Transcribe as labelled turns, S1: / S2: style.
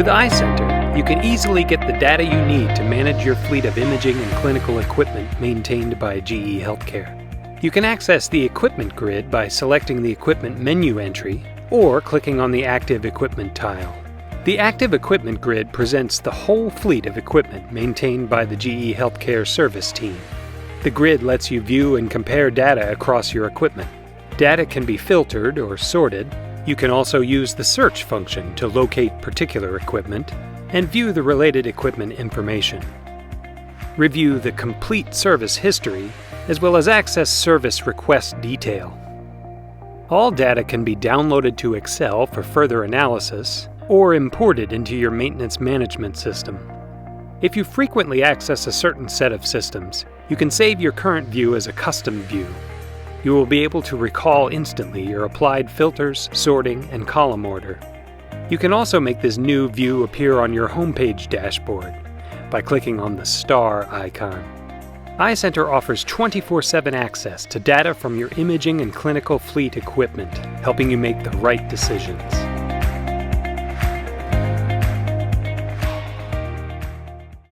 S1: With iCenter, you can easily get the data you need to manage your fleet of imaging and clinical equipment maintained by GE HealthCare. You can access the equipment grid by selecting the equipment menu entry or clicking on the active equipment tile. The active equipment grid presents the whole fleet of equipment maintained by the GE HealthCare service team. The grid lets you view and compare data across your equipment. Data can be filtered or sorted. You can also use the search function to locate particular equipment and view the related equipment information. Review the complete service history as well as access service request detail. All data can be downloaded to Excel for further analysis or imported into your maintenance management system. If you frequently access a certain set of systems, you can save your current view as a custom view. You will be able to recall instantly your applied filters, sorting, and column order. You can also make this new view appear on your homepage dashboard by clicking on the star icon. iCenter offers 24/7 access to data from your imaging and clinical fleet equipment, helping you make the right decisions.